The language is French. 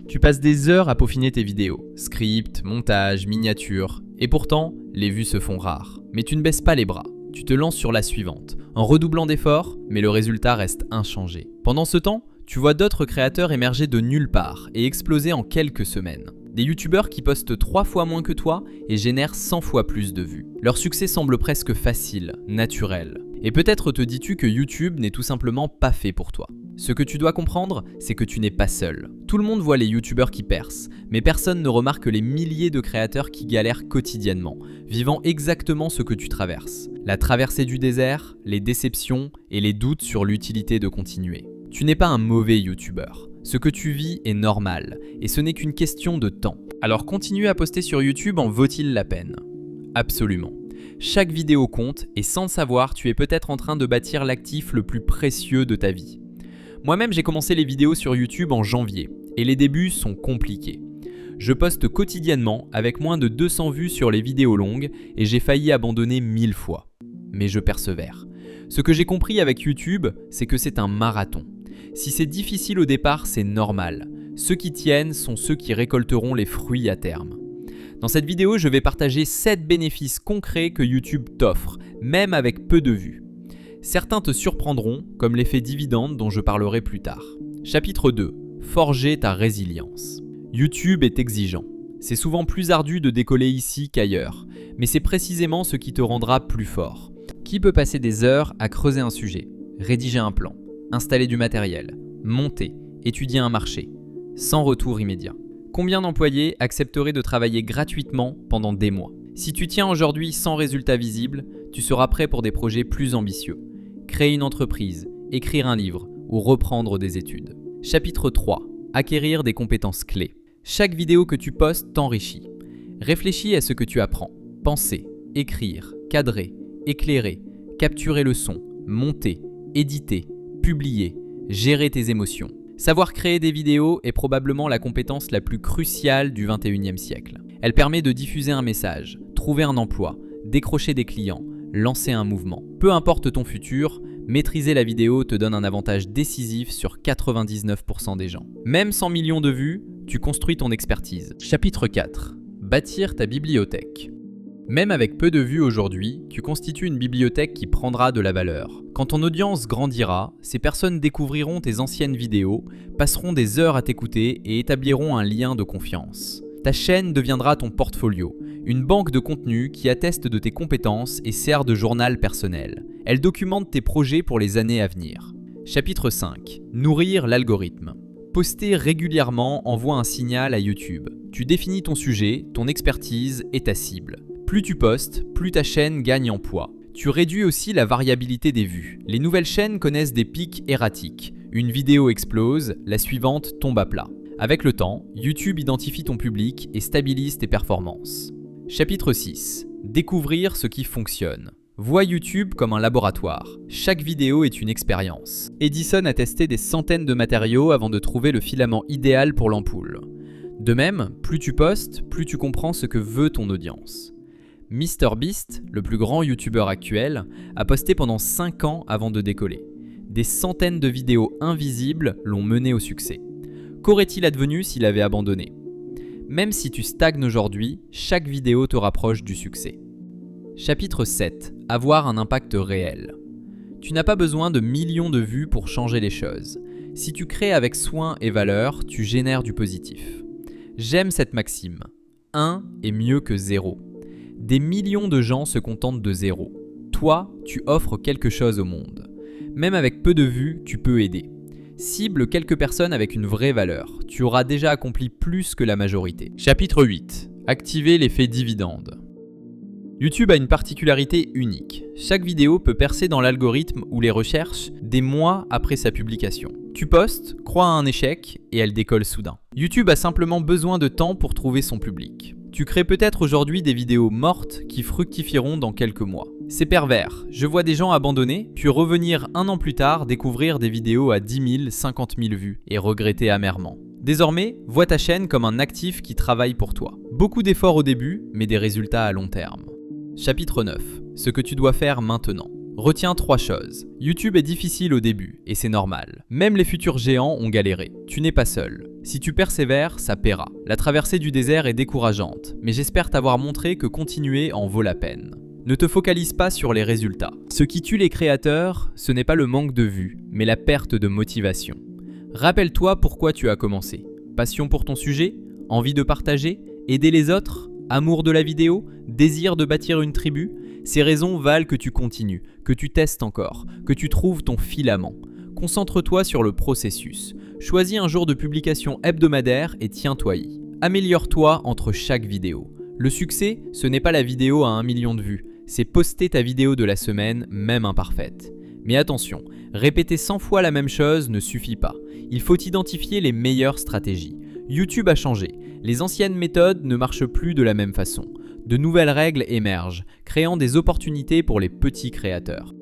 Tu passes des heures à peaufiner tes vidéos, script, montage, miniatures, et pourtant, les vues se font rares. Mais tu ne baisses pas les bras, tu te lances sur la suivante, en redoublant d'efforts, mais le résultat reste inchangé. Pendant ce temps, tu vois d'autres créateurs émerger de nulle part et exploser en quelques semaines. Des youtubeurs qui postent 3 fois moins que toi et génèrent 100 fois plus de vues. Leur succès semble presque facile, naturel. Et peut-être te dis-tu que YouTube n'est tout simplement pas fait pour toi. Ce que tu dois comprendre, c'est que tu n'es pas seul. Tout le monde voit les youtubeurs qui percent, mais personne ne remarque les milliers de créateurs qui galèrent quotidiennement, vivant exactement ce que tu traverses. La traversée du désert, les déceptions et les doutes sur l'utilité de continuer. Tu n'es pas un mauvais youtubeur. Ce que tu vis est normal, et ce n'est qu'une question de temps. Alors continuer à poster sur YouTube en vaut-il la peine ? Absolument. Chaque vidéo compte, et sans le savoir, tu es peut-être en train de bâtir l'actif le plus précieux de ta vie. Moi-même, j'ai commencé les vidéos sur YouTube en janvier, et les débuts sont compliqués. Je poste quotidiennement avec moins de 200 vues sur les vidéos longues, et j'ai failli abandonner 1000 fois. Mais je persévère. Ce que j'ai compris avec YouTube, c'est que c'est un marathon. Si c'est difficile au départ, c'est normal. Ceux qui tiennent sont ceux qui récolteront les fruits à terme. Dans cette vidéo, je vais partager 7 bénéfices concrets que YouTube t'offre, même avec peu de vues. Certains te surprendront, comme l'effet dividende dont je parlerai plus tard. Chapitre 2. Forger ta résilience. YouTube est exigeant. C'est souvent plus ardu de décoller ici qu'ailleurs, mais c'est précisément ce qui te rendra plus fort. Qui peut passer des heures à creuser un sujet, rédiger un plan, installer du matériel, monter, étudier un marché, sans retour immédiat? Combien d'employés accepteraient de travailler gratuitement pendant des mois? Si tu tiens aujourd'hui sans résultat visible, tu seras prêt pour des projets plus ambitieux. Créer une entreprise, écrire un livre ou reprendre des études. Chapitre 3. Acquérir des compétences clés. Chaque vidéo que tu postes t'enrichit. Réfléchis à ce que tu apprends. Penser, écrire, cadrer, éclairer, capturer le son, monter, éditer, publier, gérer tes émotions. Savoir créer des vidéos est probablement la compétence la plus cruciale du 21e siècle. Elle permet de diffuser un message, trouver un emploi, décrocher des clients, lancer un mouvement. Peu importe ton futur, maîtriser la vidéo te donne un avantage décisif sur 99% des gens. Même 100 millions de vues, tu construis ton expertise. Chapitre 4. Bâtir ta bibliothèque. Même avec peu de vues aujourd'hui, tu constitues une bibliothèque qui prendra de la valeur. Quand ton audience grandira, ces personnes découvriront tes anciennes vidéos, passeront des heures à t'écouter et établiront un lien de confiance. Ta chaîne deviendra ton portfolio, une banque de contenu qui atteste de tes compétences et sert de journal personnel. Elle documente tes projets pour les années à venir. Chapitre 5. Nourrir l'algorithme. Poster régulièrement envoie un signal à YouTube. Tu définis ton sujet, ton expertise et ta cible. Plus tu postes, plus ta chaîne gagne en poids. Tu réduis aussi la variabilité des vues. Les nouvelles chaînes connaissent des pics erratiques. Une vidéo explose, la suivante tombe à plat. Avec le temps, YouTube identifie ton public et stabilise tes performances. Chapitre 6. Découvrir ce qui fonctionne. Vois YouTube comme un laboratoire. Chaque vidéo est une expérience. Edison a testé des centaines de matériaux avant de trouver le filament idéal pour l'ampoule. De même, plus tu postes, plus tu comprends ce que veut ton audience. MrBeast, le plus grand youtubeur actuel, a posté pendant 5 ans avant de décoller. Des centaines de vidéos invisibles l'ont mené au succès. Qu'aurait-il advenu s'il avait abandonné ? Même si tu stagnes aujourd'hui, chaque vidéo te rapproche du succès. Chapitre 7. Avoir un impact réel. Tu n'as pas besoin de millions de vues pour changer les choses. Si tu crées avec soin et valeur, tu génères du positif. J'aime cette maxime. 1 est mieux que 0. Des millions de gens se contentent de 0. Toi, tu offres quelque chose au monde. Même avec peu de vues, tu peux aider. Cible quelques personnes avec une vraie valeur. Tu auras déjà accompli plus que la majorité. Chapitre 8. Activer l'effet dividende. YouTube a une particularité unique. Chaque vidéo peut percer dans l'algorithme ou les recherches des mois après sa publication. Tu postes, crois à un échec et elle décolle soudain. YouTube a simplement besoin de temps pour trouver son public. Tu crées peut-être aujourd'hui des vidéos mortes qui fructifieront dans quelques mois. C'est pervers, je vois des gens abandonner, puis revenir 1 an plus tard découvrir des vidéos à 10 000, 50 000 vues et regretter amèrement. Désormais, vois ta chaîne comme un actif qui travaille pour toi. Beaucoup d'efforts au début, mais des résultats à long terme. Chapitre 9. Ce que tu dois faire maintenant. Retiens 3 choses. YouTube est difficile au début, et c'est normal. Même les futurs géants ont galéré. Tu n'es pas seul. Si tu persévères, ça paiera. La traversée du désert est décourageante, mais j'espère t'avoir montré que continuer en vaut la peine. Ne te focalise pas sur les résultats. Ce qui tue les créateurs, ce n'est pas le manque de vues, mais la perte de motivation. Rappelle-toi pourquoi tu as commencé. Passion pour ton sujet, envie de partager, aider les autres, amour de la vidéo, désir de bâtir une tribu. Ces raisons valent que tu continues, que tu testes encore, que tu trouves ton filament. Concentre-toi sur le processus. Choisis un jour de publication hebdomadaire et tiens-toi-y. Améliore-toi entre chaque vidéo. Le succès, ce n'est pas la vidéo à 1 million de vues, c'est poster ta vidéo de la semaine, même imparfaite. Mais attention, répéter 100 fois la même chose ne suffit pas. Il faut identifier les meilleures stratégies. YouTube a changé. Les anciennes méthodes ne marchent plus de la même façon. De nouvelles règles émergent, créant des opportunités pour les petits créateurs.